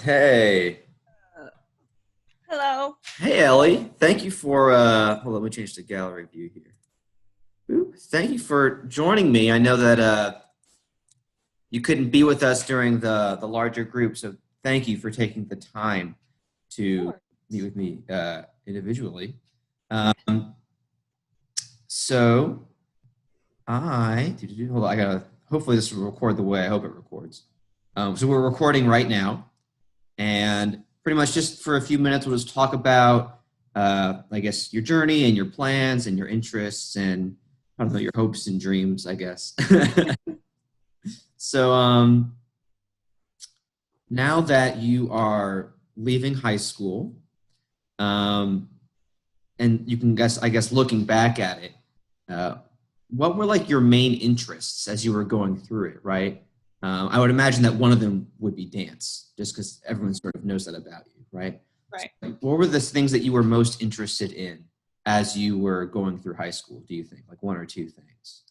Hey. Uh, Hello. Hey, Ellie. Thank you for, hold on, let me change the gallery view here. Ooh, thank you for joining me. I know that you couldn't be with us during the larger group, so thank you for taking the time to Sure. meet with me individually. Yeah. Um, so hold on, I gotta, hopefully this will record the way I hope it records. So we're recording right now. And pretty much just for a few minutes, we'll just talk about, I guess, your journey and your plans and your interests and, I don't know, your hopes and dreams, I guess. So now that you are leaving high school, um, and you can guess, I guess, looking back at it, uh, what were like your main interests as you were going through it, right? I would imagine that one of them would be dance, just because everyone sort of knows that about you, right? So, Right. like, what were the things that you were most interested in as you were going through high school? Do you think like one or two things?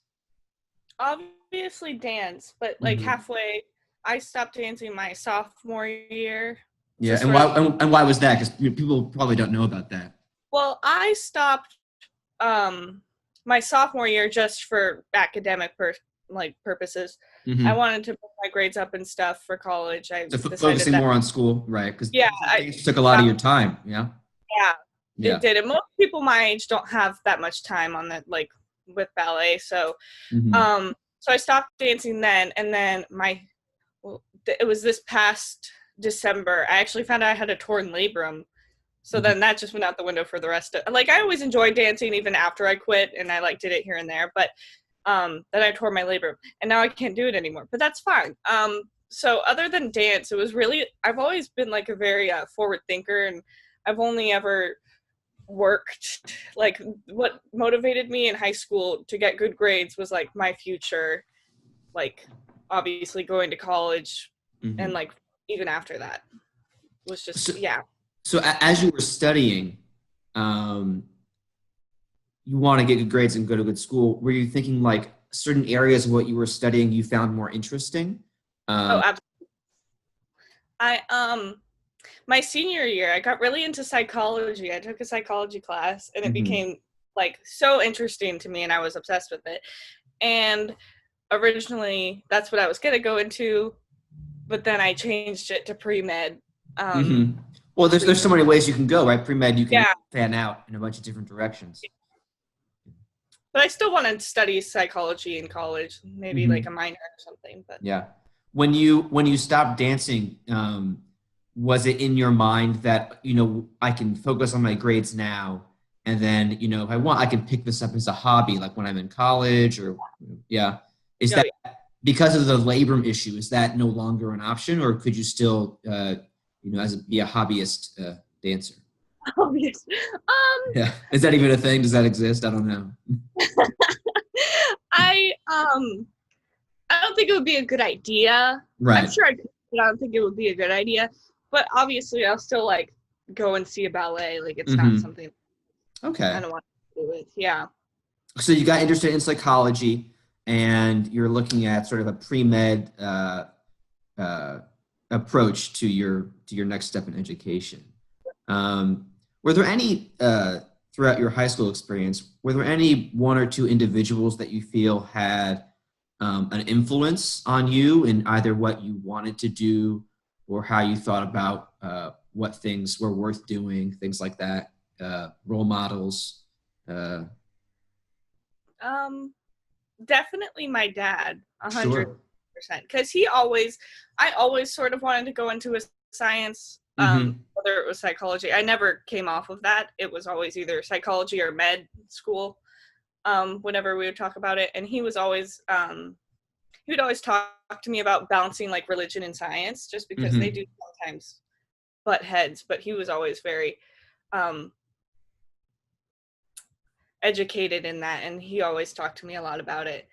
Obviously dance, but like Hmm. halfway, I stopped dancing my sophomore year to Yeah, and sort why of. and why was that? Because people probably don't know about that. Well, I stopped um my sophomore year just for academic purposes. I Hmm. wanted to bring my grades up and stuff for college. I So decided focusing that. more on school, right? Because Yeah, I dance took a lot of your time. Yeah, yeah, it yeah. did. And most people my age don't have that much time on that, like with ballet. Hmm. So I stopped dancing then, and then it was this past December. I actually found out I had a torn labrum. So Hmm. then that just went out the window for the rest of, like, I always enjoyed dancing even after I quit, and I like did it here and there, but then I tore my labrum and now I can't do it anymore. But that's fine. So other than dance, it was really, I've always been like a very forward thinker, and I've only ever worked, like, what motivated me in high school to get good grades was like my future, like obviously going to college, and Hmm. like even after that was just, So, yeah. as you were studying, um, you want to get good grades and go to good school. Were you thinking like certain areas of what you were studying you found more interesting? Oh, Um, absolutely. I My senior year I got really into psychology. I took a psychology class, and it mhm. became like so interesting to me, and I was obsessed with it. And originally that's what I was going to go into, but then I changed it to pre-med. um Hmm. Well, there's so many ways you can go, right? Pre-med, you can really yeah, fan out in a bunch of different directions. but I still wanted to study psychology in college, maybe like a Hmm. minor or something. But Yeah. When you stopped dancing, was it in your mind that I can focus on my grades now, and then if I want, I can pick this up as a hobby, like when I'm in college, or yeah. Is oh that yeah. because of the labrum issue? Is that no longer an option, or could you still, be a hobbyist dancer? Obvious. Yeah. Is that even a thing? Does that exist? I don't know. I um I don't think it would be a good idea. I'm Right. sure I could, but I don't think it would be a good idea. But obviously, I'll still like go and see a ballet. Like, it's not Hmm. something I Okay. don't want to do with. Yeah. So you got interested in psychology, and you're looking at sort of a pre-med uh, approach to your next step in education. Um, were there any throughout your high school experience? Were there any one or two individuals that you feel had an influence on you in either what you wanted to do or how you thought about what things were worth doing, things like that, role models? Uh, Um, Definitely my dad, 100%. sure. Because I always sort of wanted to go into a science, Hmm. whether it was psychology. I never came off of that. It was always either psychology or med school. Whenever we would talk about it, and he would always talk to me about balancing like religion and science, just because they Hmm. do sometimes butt heads. But he was always very um, educated in that, and he always talked to me a lot about it.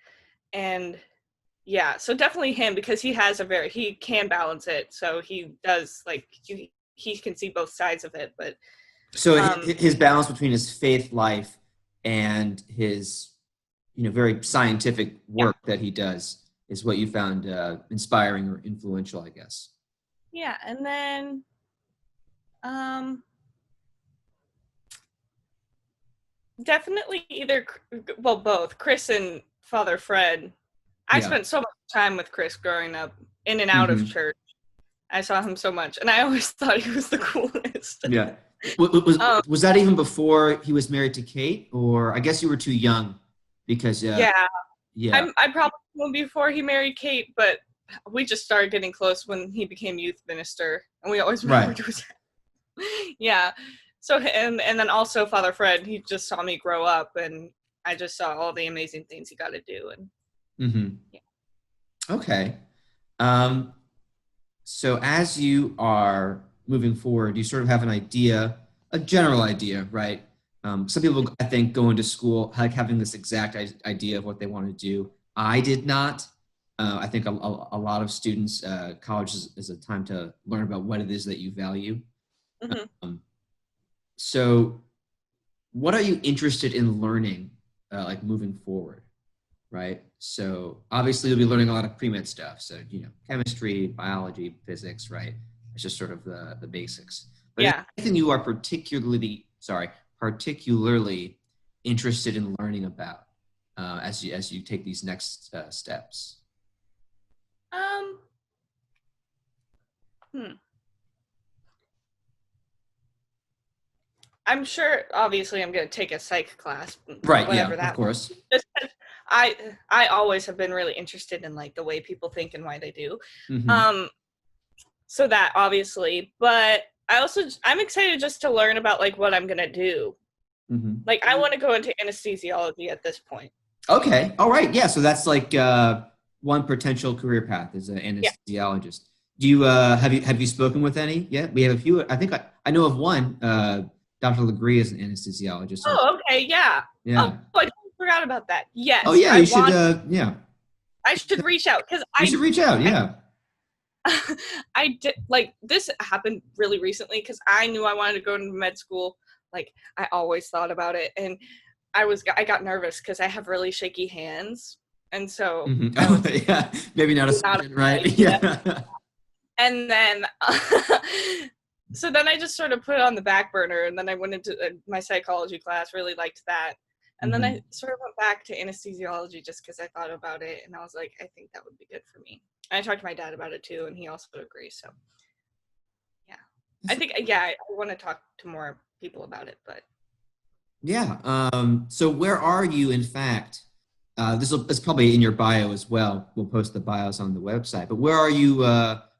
And yeah, so definitely him, because he can balance it, so he does, like, he can see both sides of it. But So um his balance between his faith life and his, very scientific yeah, work that he does is what you found inspiring or influential, I guess. yeah, and then definitely both Chris and Father Fred. I Yeah. spent so much time with Chris growing up, in and out of Hmm. church. I saw him so much, and I always thought he was the coolest. Yeah. Was um, was that even before he was married to Kate, or I guess you were too young because yeah, yeah. I probably knew him before he married Kate, but we just started getting close when he became youth minister, and we always Right. remembered who. Yeah. So him, and then also Father Fred, he just saw me grow up, and I just saw all the amazing things he got to do, and Hmm. yeah. Okay. Um, so as you are moving forward, you sort of have an idea, a general idea, right? Some people, I think, go into school like having this exact idea of what they want to do. I did not. I think a lot of students, college is a time to learn about what it is that you value. Hmm. Um, so, what are you interested in learning, like moving forward? Right? So obviously you'll be learning a lot of pre-med stuff. So, chemistry, biology, physics, right? It's just sort of the basics. But is Yeah. there anything you are particularly interested in learning about as you take these next steps? Um. Hmm. I'm sure. Obviously, I'm going to take a psych class, Right. whatever Yeah. Of that. course. Just 'cause I always have been really interested in like the way people think and why they do. Mm-hmm. Um. So that obviously, but I'm excited just to learn about like what I'm going to do. Mm-hmm. Like I want to go into anesthesiology at this point. Okay. All right. Yeah. So that's like one potential career path is an Yeah. anesthesiologist. Do you have you spoken with any yet? We have a few. I think I know of one. Dr. Legree is an anesthesiologist. So Oh, okay. Yeah. Oh, yeah. I totally forgot about that. Oh Yes, yeah. You should. Yeah. I should reach out because You should reach out. Yeah. I did like this happened really recently because I knew I wanted to go into med school. Like I always thought about it, and I got nervous because I have really shaky hands, and so Hmm. I Oh was yeah. Maybe not a not a surgeon, good right? idea. Yeah. And then so then I just sort of put it on the back burner, and then I went into my psychology class, really liked that. And then I Hmm. sort of went back to anesthesiology just because I thought about it, and I was like, I think that would be good for me. And I talked to my dad about it too, and he also agrees. So yeah, I think I want to talk to more people about it, but Yeah. So where are you, in fact? It's probably in your bio as well. We'll post the bios on the website. But where are you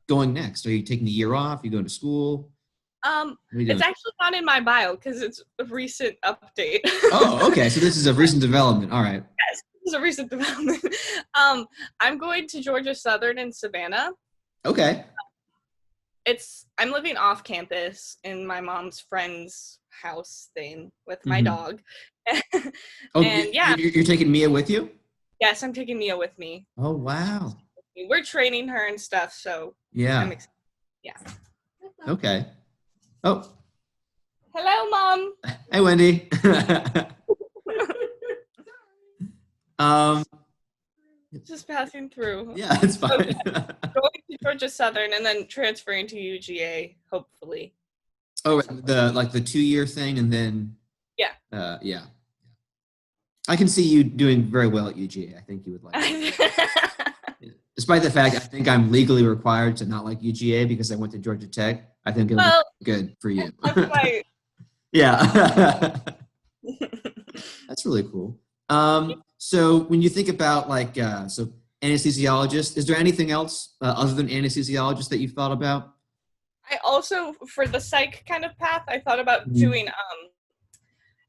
going next? Are you taking a year off? You going to school? What are you it's doing? actually not in my bio because it's a recent update. Oh, okay. So this is a recent development. All right. Yes, this is a recent development. I'm going to Georgia Southern in Savannah. Okay. I'm living off campus in my mom's friend's house thing with my Hmm. dog. Oh, And yeah, you're taking Mia with you? yes, I'm taking Mia with me. Oh, wow. We're training her and stuff, so I'm Yeah. excited. Yeah. Okay. Oh, Hello, Mom. hey, Wendy. um, Just passing through. yeah, it's Okay, fine. going to Georgia Southern and then transferring to UGA, hopefully. Oh, the 2-year thing, and then Yeah. yeah. I can see you doing very well at UGA. I think you would like it. Despite the fact I think I'm legally required to not like UGA because I went to Georgia Tech. I think it'll Well, be good for you. that's my. Yeah. That's really cool. So when you think about like so anesthesiologist, is there anything else other than anesthesiologist that you've thought about? I also, for the psych kind of path, I thought about Mhm. doing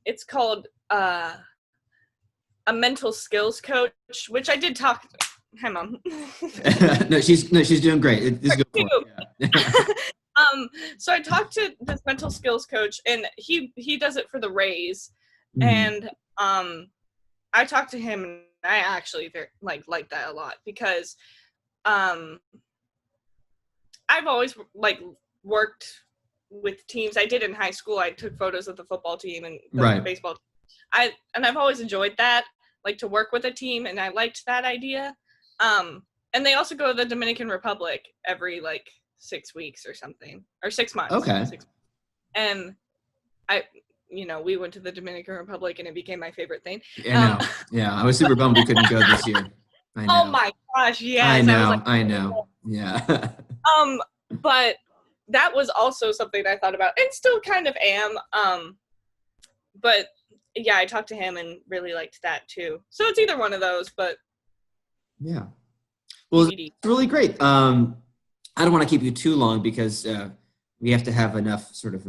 it's called a mental skills coach, which I did talk. Hi, Mom. No, she's doing great. This is good for it. Yeah. So I talked to this mental skills coach, and he does it for the raise, Mhm. and I talked to him, and I actually like that a lot because um I've always like worked with teams. I did in high school. I took photos of the football team and the Right. baseball team. I've always enjoyed that, like to work with a team, and I liked that idea. And they also go to the Dominican Republic every like 6 weeks or something, or 6 months. Okay. And we went to the Dominican Republic, and it became my favorite thing. I know. Yeah, I was super bummed we couldn't go this year. I know. Oh my gosh, yes. I know. was like, I know. Yeah. But that was also something I thought about, and still kind of am. But yeah, I talked to him and really liked that too. So it's either one of those, but yeah. Well, DVD. it's really great. I don't want to keep you too long because we have to have enough sort of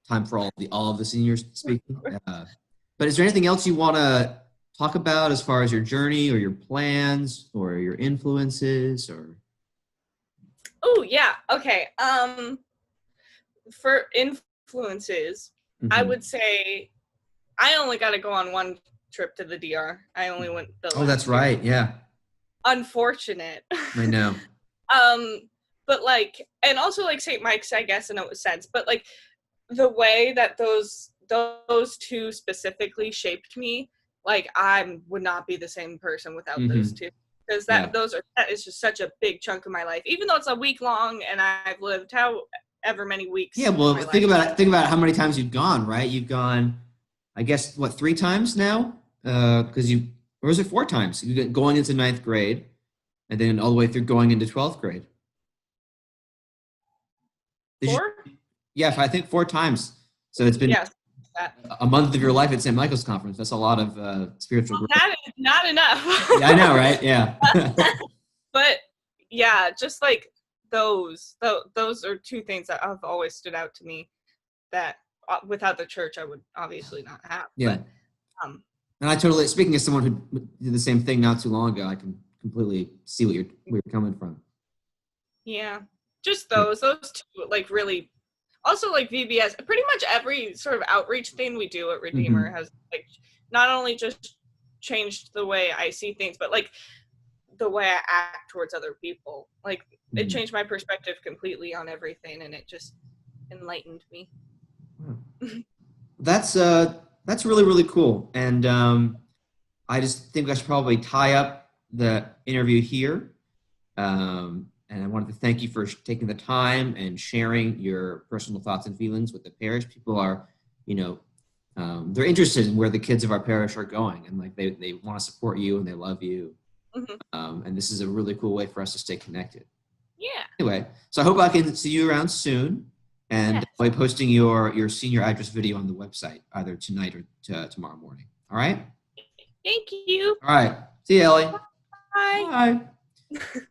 time for all of the seniors speaking. But is there anything else you want to talk about as far as your journey or your plans or your influences or? Oh yeah. Okay. For influences, I would say I only got to go on one trip to the DR. I only went Oh, that's right. Yeah. Unfortunate. I know. But like, and also like St. Mike's, I guess, in a sense, but like the way that those two specifically shaped me, like I would not be the same person without those two. Because that is just such a big chunk of my life, even though it's a week long and I've lived however many weeks. Yeah, well, think about how many times you've gone, right? You've gone, I guess, what, 3 times now? Because or was it 4 times? You going into 9th grade, and then all the way through going into 12th grade. 4? Yeah, I think 4 times. So it's been a month of your life at St. Michael's Conference. That's a lot of spiritual growth. That is not enough. Yeah, I know, right? Yeah. But yeah, just like those are 2 things that have always stood out to me that without the church I would obviously not have. Yeah. But, and I totally, speaking as someone who did the same thing not too long ago, I can completely see where you're coming from. Yeah, just those 2, like really. Also, like VBS, pretty much every sort of outreach thing we do at Redeemer has like not only just changed the way I see things, but like the way I act towards other people. Like it changed my perspective completely on everything, and it just enlightened me. That's really, really cool. And I just think I should probably tie up the interview here. And I wanted to thank you for taking the time and sharing your personal thoughts and feelings with the parish. People are, they're interested in where the kids of our parish are going, and like they want to support you and they love you. And this is a really cool way for us to stay connected. Yeah. Anyway, so I hope I can see you around soon, and I'll be posting your senior address video on the website either tonight or tomorrow morning. All right. Thank you. All right. See you, Ellie. Bye. Bye.